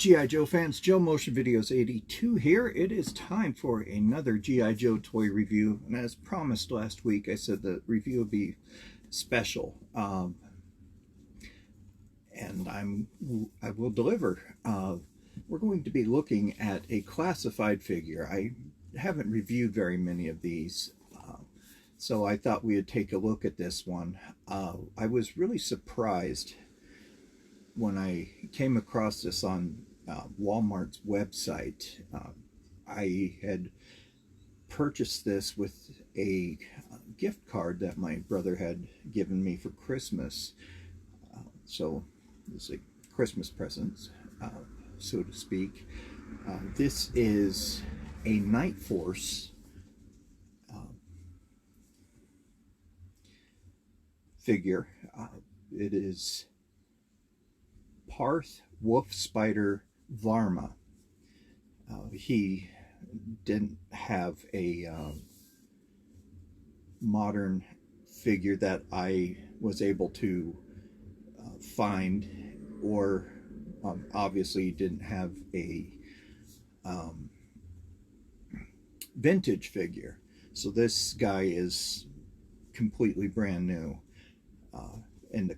G.I. Joe fans, Joe Motion Videos 82 here. It is time for another G.I. Joe toy review. And as promised last week, I said the review would be special. And I will deliver. We're going to be looking at a classified figure. I haven't reviewed very many of these. So I thought we would take a look at this one. I was really surprised when I came across this on Walmart's website. I had purchased this with a gift card that my brother had given me for Christmas. So it's a Christmas present, so to speak. This is a Night Force figure. It is Parth Wolf Spider Varma. He didn't have a modern figure that I was able to find, or obviously didn't have a vintage figure. So this guy is completely brand new in the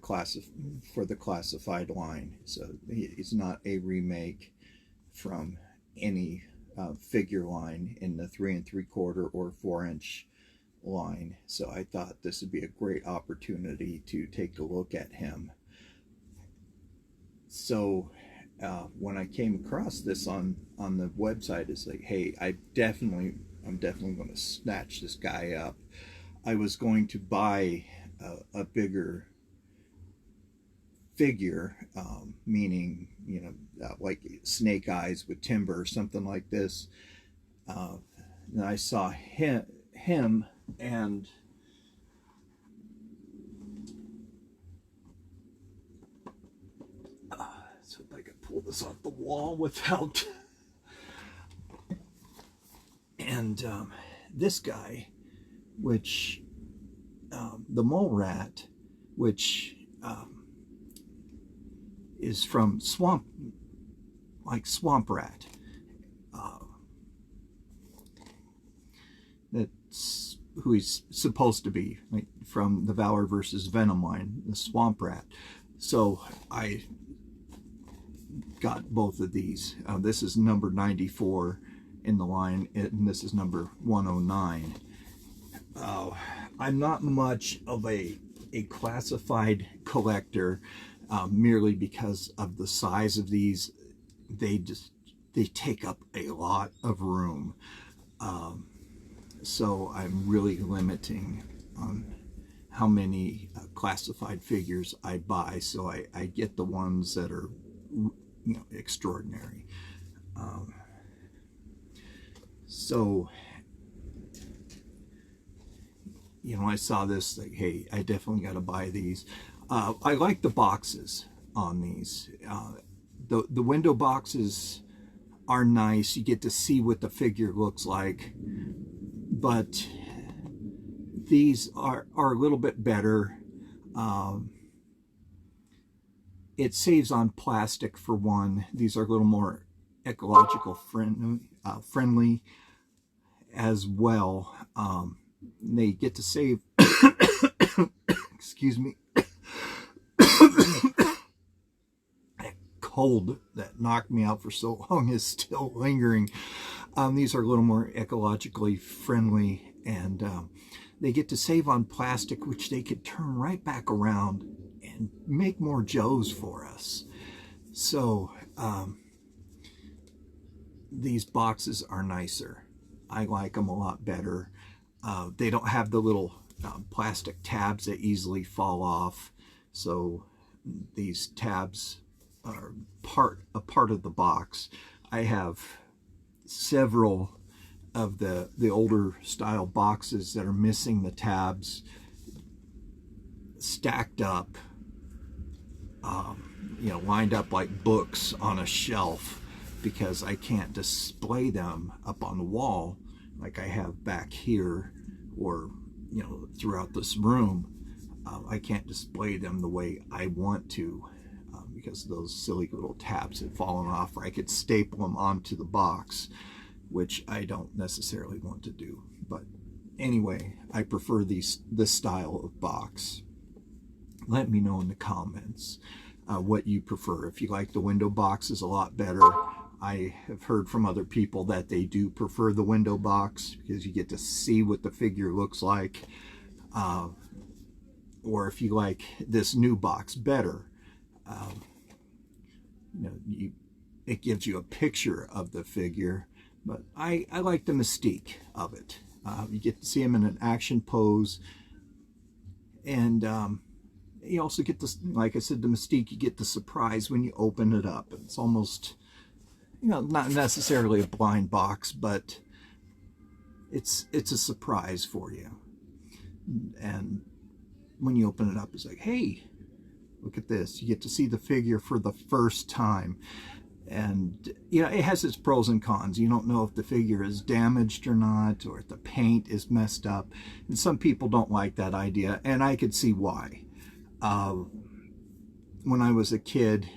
for the classified line. So he's not a remake from any figure line in the 3 3/4 or 4-inch line. So I thought this would be a great opportunity to take a look at him. So when I came across this on the website, it's like, hey, I'm definitely going to snatch this guy up. I was going to buy a bigger figure, meaning, you know, like Snake Eyes with timber or something like this. And I saw him and so if I could pull this off the wall without and this guy, which the mole rat, which is from swamp rat. That's who he's supposed to be, like from the Valor versus Venom line, the swamp rat. So I got both of these. This is number 94 in the line, and this is number 109. I'm not much of a classified collector, merely because of the size of these. They take up a lot of room. So I'm really limiting on how many classified figures I buy. So I get the ones that are, you know, extraordinary. So, you know, I saw this, like, hey, I definitely got to buy these. I like the boxes on these. The window boxes are nice. You get to see what the figure looks like. But these are a little bit better. It saves on plastic, for one. These are a little more ecological friendly as well. They get to save excuse me, that cold that knocked me out for so long is still lingering. These are a little more ecologically friendly, and they get to save on plastic, which they could turn right back around and make more Joes for us. So these boxes are nicer. I like them a lot better. They don't have the little plastic tabs that easily fall off. So these tabs are a part of the box. I have several of the older style boxes that are missing the tabs, stacked up, you know, lined up like books on a shelf, because I can't display them up on the wall like I have back here, or, you know, throughout this room. I can't display them the way I want to. because those silly little tabs had fallen off, or I could staple them onto the box, which I don't necessarily want to do. But anyway, I prefer this style of box. Let me know in the comments what you prefer. If you like the window boxes a lot better, I have heard from other people that they do prefer the window box because you get to see what the figure looks like. Or if you like this new box better, it gives you a picture of the figure. But I like the mystique of it. You get to see him in an action pose, and you also get this, like I said, the mystique. You get the surprise when you open it up. It's almost, not necessarily a blind box, but it's a surprise for you. And when you open it up, it's like, hey, look at this. You get to see the figure for the first time. And, it has its pros and cons. You don't know if the figure is damaged or not, or if the paint is messed up. And some people don't like that idea, and I could see why. When I was a kid,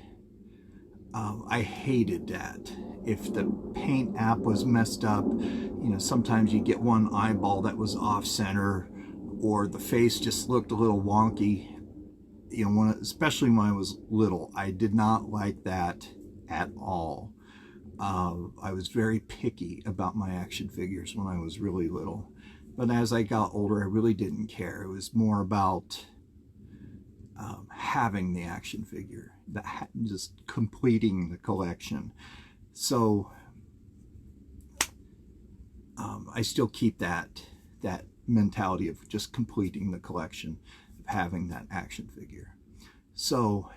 I hated that. If the paint app was messed up, sometimes you get one eyeball that was off center, or the face just looked a little wonky. Especially when I was little, I did not like that at all. I was very picky about my action figures when I was really little. But as I got older, I really didn't care. It was more about having the action figure, just completing the collection. So I still keep that mentality of just completing the collection, of having that action figure. So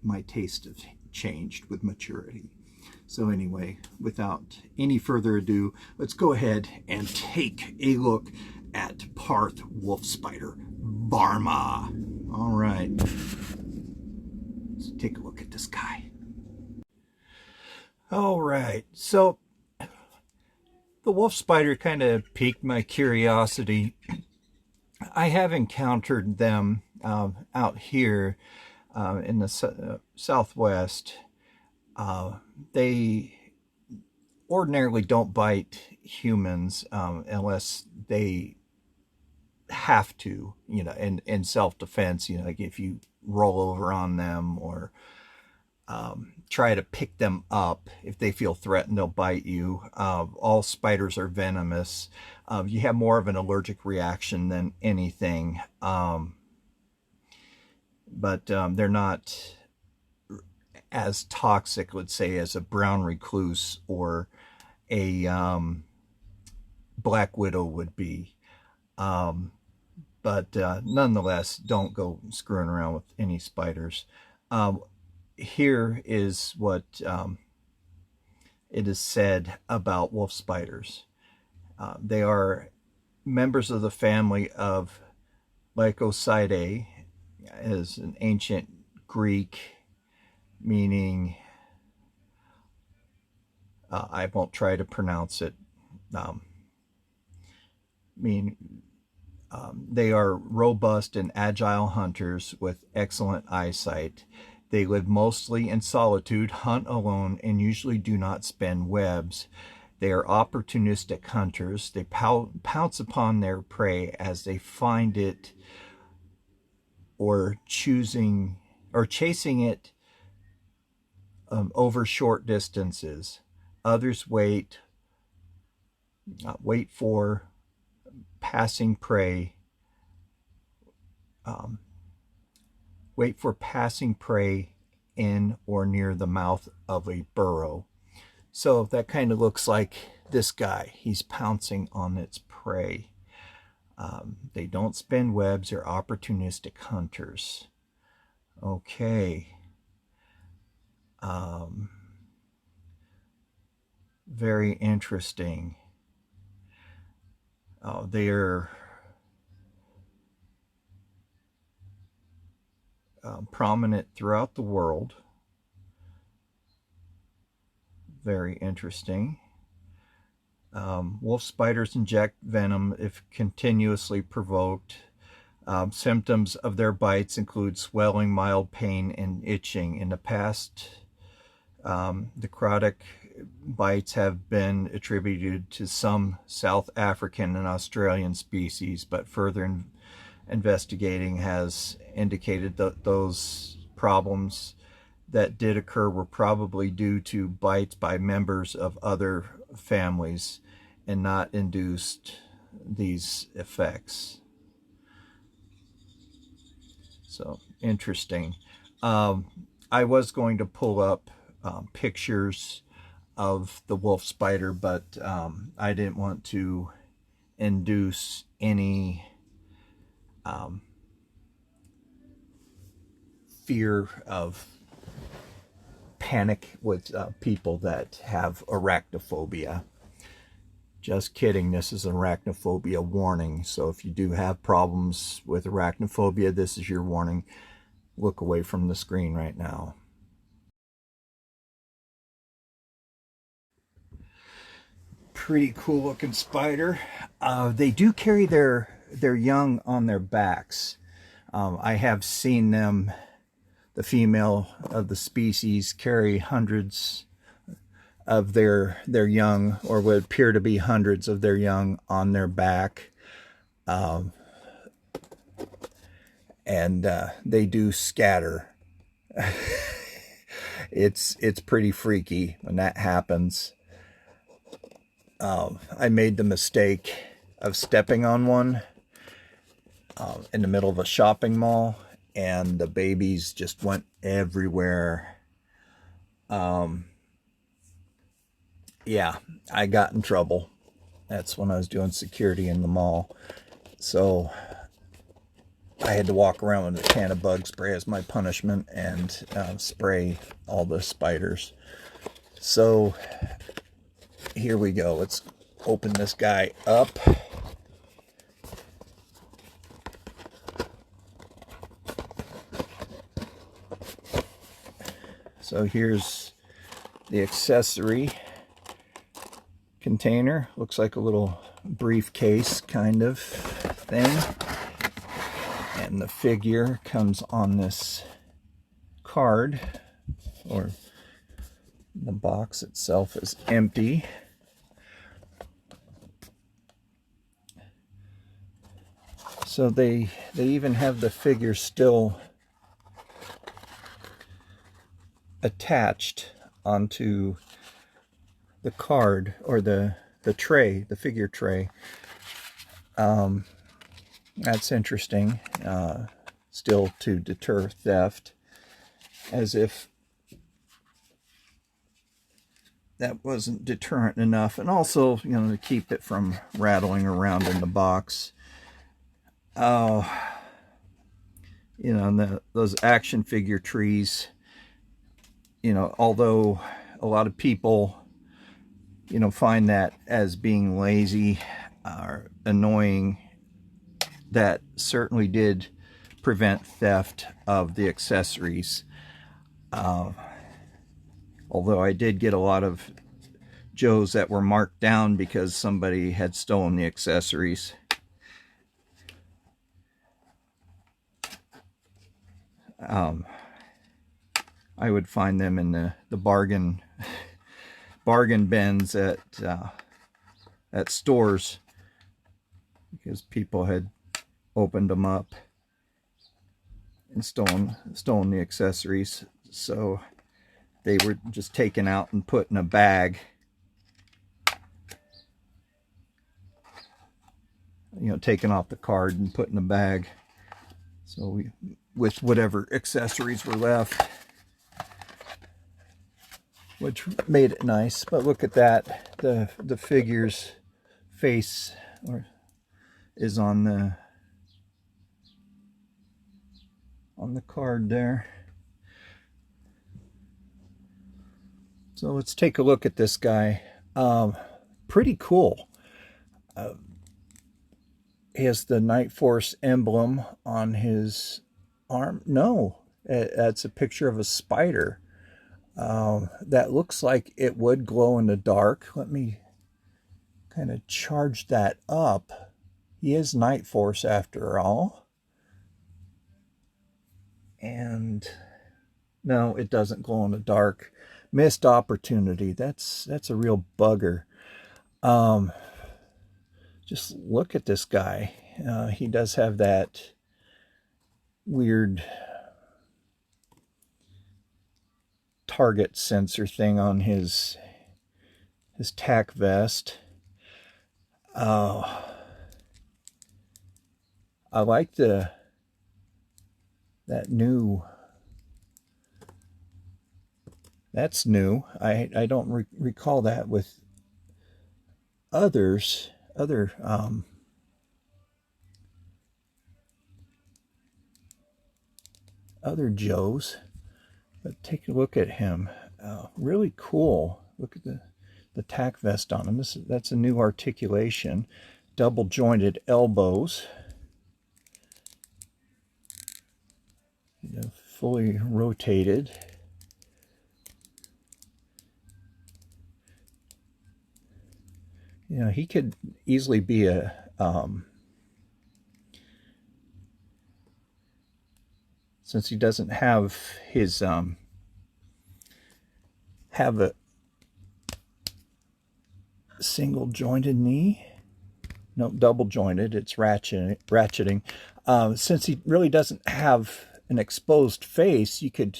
my taste has changed with maturity. So anyway, without any further ado, let's go ahead and take a look at Parth Wolf Spider Parma. All right, let's take a look at this guy. All right, so the wolf spider kind of piqued my curiosity. I have encountered them out here in the southwest. They ordinarily don't bite humans unless they have to, in self-defense, like if you roll over on them or try to pick them up. If they feel threatened, they'll bite you. All spiders are venomous. You have more of an allergic reaction than anything. But they're not as toxic, let's say, as a brown recluse or a black widow would be. But nonetheless, don't go screwing around with any spiders. Here is what it is said about wolf spiders. They are members of the family of Lycosidae, as an ancient Greek meaning, I won't try to pronounce it, they are robust and agile hunters with excellent eyesight. They live mostly in solitude, hunt alone, and usually do not spin webs. They are opportunistic hunters. They pounce upon their prey as they find it, or chasing it over short distances. Others wait for passing prey. Wait for passing prey in or near the mouth of a burrow. So that kind of looks like this guy. He's pouncing on its prey. They don't spin webs. They're opportunistic hunters. Okay. Very interesting. They are prominent throughout the world. Very interesting. Wolf spiders inject venom if continuously provoked. Symptoms of their bites include swelling, mild pain, and itching. In the past, necrotic bites have been attributed to some South African and Australian species, but further investigating has indicated that those problems that did occur were probably due to bites by members of other families and not induced these effects. So interesting. I was going to pull up pictures of the wolf spider, but I didn't want to induce any fear of panic with people that have arachnophobia. Just kidding, this is an arachnophobia warning. So if you do have problems with arachnophobia, this is your warning. Look away from the screen right now. Pretty cool looking spider. They do carry their young on their backs. I have seen them, the female of the species, carry hundreds of their young, or would appear to be hundreds of their young on their back. And they do scatter. It's pretty freaky when that happens. I made the mistake of stepping on one in the middle of a shopping mall, and the babies just went everywhere. Yeah, I got in trouble. That's when I was doing security in the mall. So I had to walk around with a can of bug spray as my punishment and spray all the spiders. So here we go. Let's open this guy up. So here's the accessory container. Looks like a little briefcase kind of thing. And the figure comes on this card, or the box itself is empty. So they even have the figure still attached onto the card, or the tray, the figure tray. That's interesting. Still to deter theft, as if that wasn't deterrent enough. And also, you know, to keep it from rattling around in the box. Oh, you know, those action figure trees, you know, although a lot of people, you know, find that as being lazy or annoying, that certainly did prevent theft of the accessories. Although I did get a lot of Joes that were marked down because somebody had stolen the accessories. I would find them in the bargain bins at stores, because people had opened them up and stolen the accessories. So they were just taken out and put in a bag, you know, taken off the card and put in a bag. So we, with whatever accessories were left, which made it nice. But look at that, the figure's face is on the card there. So let's take a look at this guy. Pretty cool. He has the Night Force emblem on his arm. No, that's a picture of a spider. That looks like it would glow in the dark. Let me kind of charge that up. He is Night Force after all. And no, it doesn't glow in the dark. Missed opportunity. That's a real bugger. Just look at this guy. He does have that weird target sensor thing on his tack vest. I like that new. That's new. I don't recall that with other Joes. But take a look at him. Really cool. Look at the tack vest on him. That's a new articulation. Double jointed elbows. Fully rotated. He could easily be a since he doesn't have his have a single jointed knee. No, double jointed. It's ratcheting. Since he really doesn't have an exposed face, you could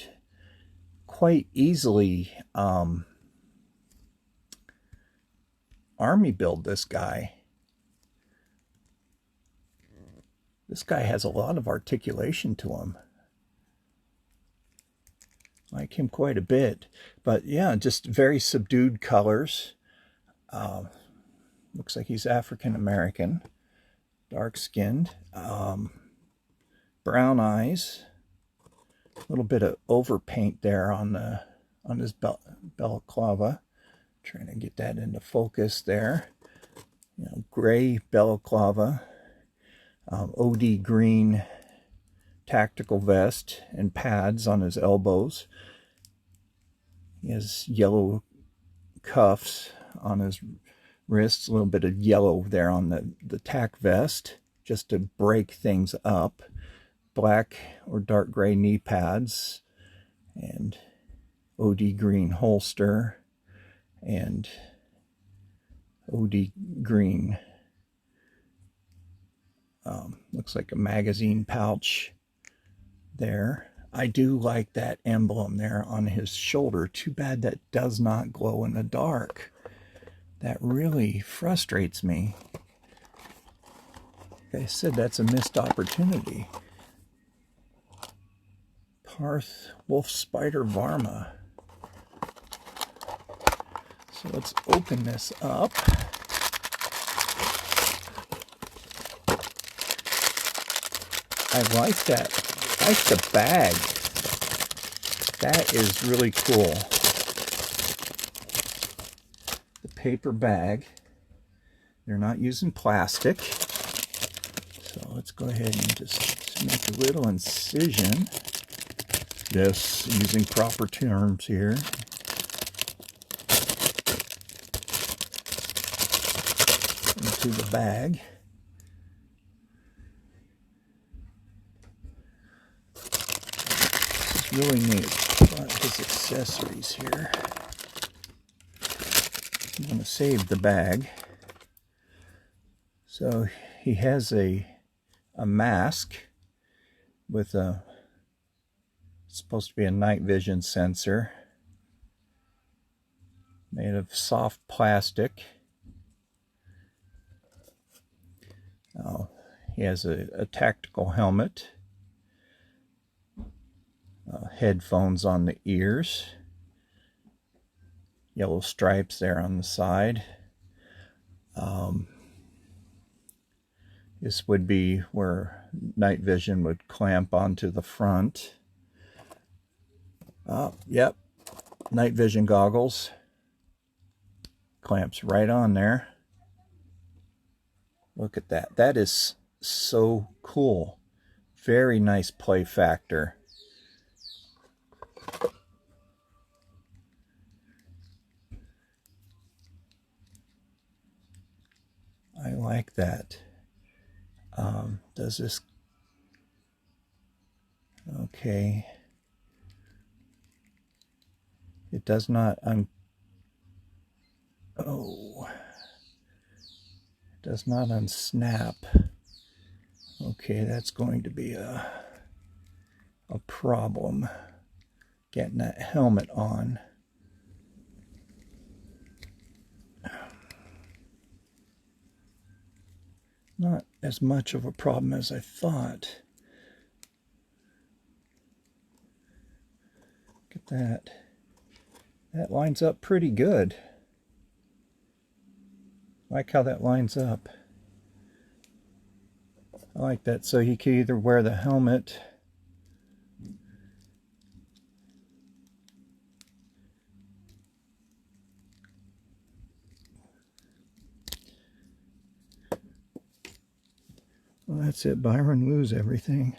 quite easily army build this guy. This guy has a lot of articulation to him. Like him quite a bit. But yeah, just very subdued colors. Looks like he's African American. Dark skinned. Brown eyes. A little bit of overpaint there on his balaclava. Trying to get that into focus there. Gray balaclava. OD green tactical vest and pads on his elbows. He has yellow cuffs on his wrists, a little bit of yellow there on the tack vest just to break things up. Black or dark gray knee pads and OD green holster and OD green looks like a magazine pouch there. I do like that emblem there on his shoulder. Too bad that does not glow in the dark. That really frustrates me. Like I said, that's a missed opportunity. Parth Wolf Spider Varma. So let's open this up. I like that. I like the bag. That is really cool. The paper bag. They're not using plastic. So let's go ahead and just make a little incision. Yes, using proper terms here. Into the bag. This is really neat. A lot of his accessories here. I'm going to save the bag. So he has a mask with a supposed to be a night vision sensor made of soft plastic. He has a tactical helmet, headphones on the ears, yellow stripes there on the side. This would be where night vision would clamp onto the front. Yep, night vision goggles. Clamps right on there. Look at that. That is so cool. Very nice play factor. I like that. Does this... Okay. It does not does not unsnap. Okay, that's going to be a problem getting that helmet on. Not as much of a problem as I thought. Look at that. That lines up pretty good. I like how that lines up. I like that. So he can either wear the helmet well, that's it, Byron. Lose everything.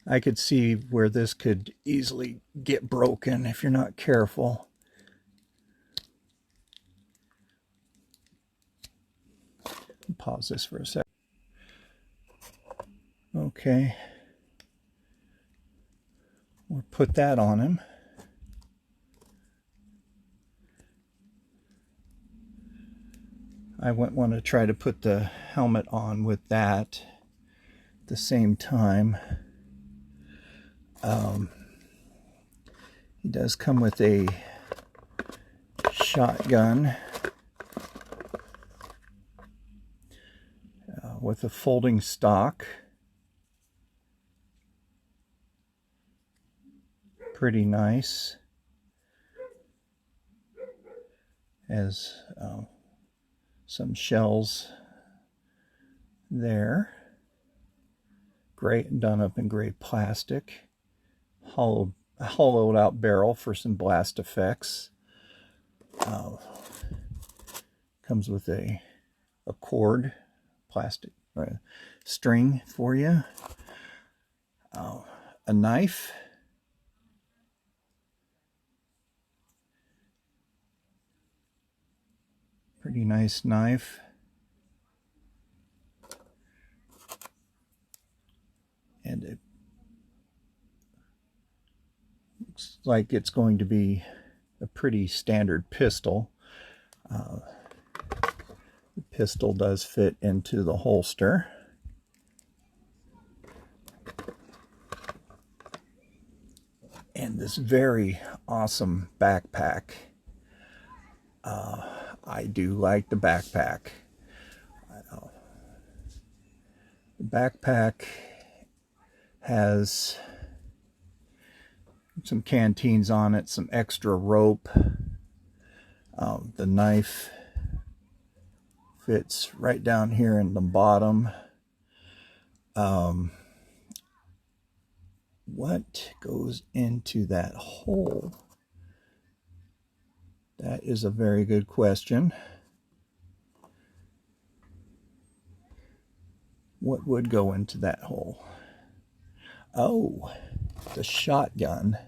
I could see where this could easily get broken if you're not careful. Pause this for a sec. Okay. We'll put that on him. I wouldn't want to try to put the helmet on with that at the same time. He does come with a shotgun with a folding stock. Pretty nice. Has some shells there. Great, done up in gray plastic. Hollowed out barrel for some blast effects. Comes with a cord, plastic string for you. A knife. Pretty nice knife. And it looks like it's going to be a pretty standard pistol. The pistol does fit into the holster. And this very awesome backpack. I do like the backpack. The backpack has some canteens on it, some extra rope. The knife fits right down here in the bottom. What goes into that hole? That is a very good question. What would go into that hole? Oh, the shotgun.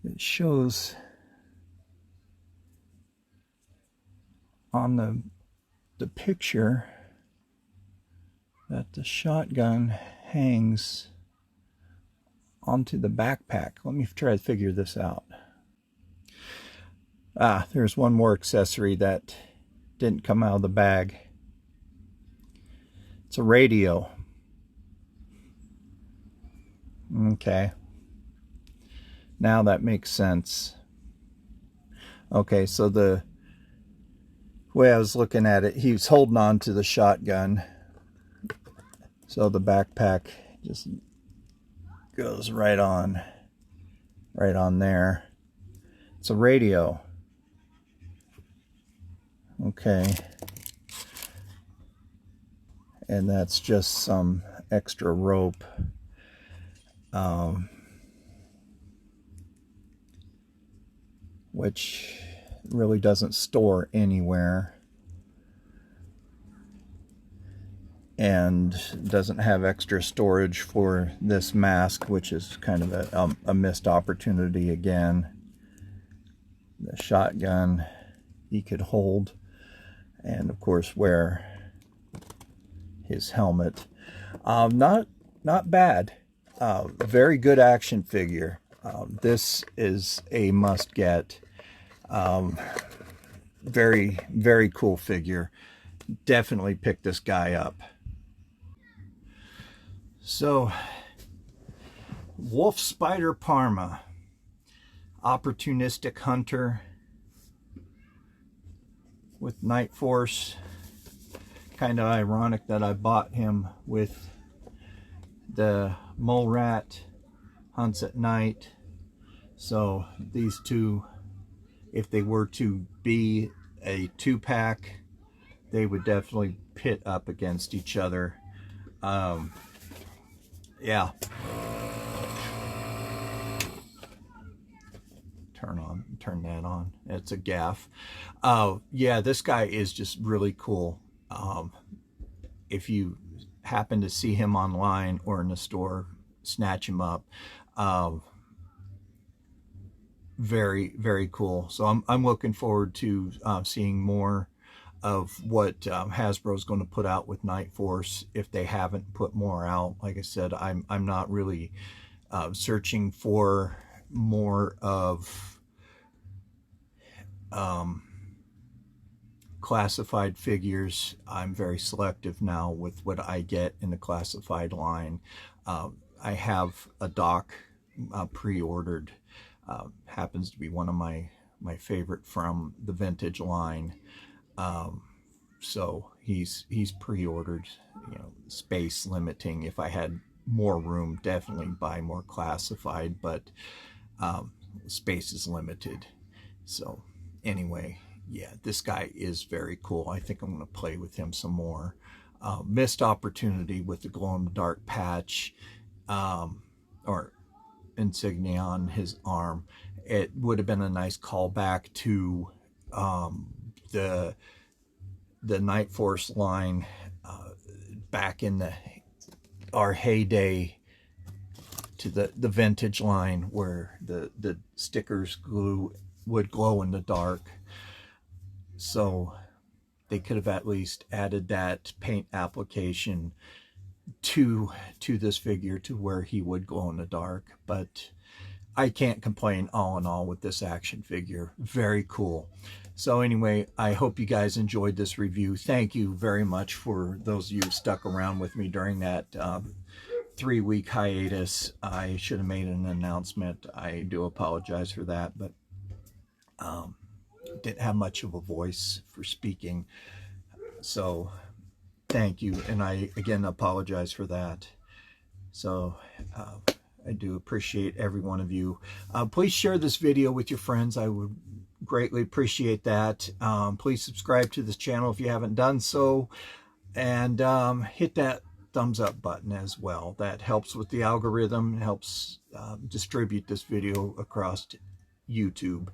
It shows on the picture that the shotgun hangs onto the backpack. Let me try to figure this out. There's one more accessory that didn't come out of the bag. It's a radio. Okay. Now that makes sense. Okay, so the way I was looking at it, he was holding on to the shotgun. So the backpack just goes right on there. It's a radio. Okay. And that's just some extra rope. Which really doesn't store anywhere. And doesn't have extra storage for this mask, which is kind of a missed opportunity again. The shotgun he could hold, and of course wear his helmet. Not bad. Very good action figure. This is a must get. Very, very cool figure. Definitely pick this guy up. So, Wolf Spider Parma, opportunistic hunter with Night Force. Kind of ironic that I bought him with the Mole Rat, hunts at night. So these two, if they were to be a two-pack, they would definitely pit up against each other. Yeah. Turn that on. It's a gaff. Yeah, this guy is just really cool. If you happen to see him online or in the store, snatch him up. Very, very cool. So I'm looking forward to seeing more of what Hasbro's going to put out with Night Force if they haven't put more out. Like I said, I'm not really searching for more of classified figures. I'm very selective now with what I get in the classified line. I have a doc pre-ordered. Happens to be one of my favorite from the vintage line. So he's pre-ordered, you know, space limiting. If I had more room, definitely buy more classified, but space is limited. So anyway, yeah, this guy is very cool. I think I'm going to play with him some more. Missed opportunity with the glow-in-the-dark patch or insignia on his arm. It would have been a nice callback to the Night Force line back in our heyday, to the vintage line where the stickers would glow in the dark. So they could have at least added that paint application to this figure to where he would glow in the dark. But I can't complain all in all with this action figure. Very cool. So anyway, I hope you guys enjoyed this review. Thank you very much for those of you who stuck around with me during that 3-week hiatus. I should have made an announcement. I do apologize for that, but didn't have much of a voice for speaking. So thank you, and I again apologize for that. So I do appreciate every one of you. Please share this video with your friends. I would greatly appreciate that. Please subscribe to this channel if you haven't done so, and hit that thumbs up button as well. That helps with the algorithm, helps distribute this video across YouTube.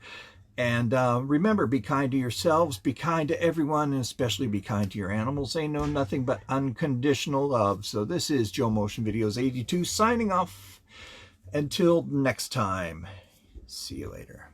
And remember, be kind to yourselves, be kind to everyone, and especially be kind to your animals. They know nothing but unconditional love. So this is Joe Motion Videos 82 signing off. Until next time, see you later.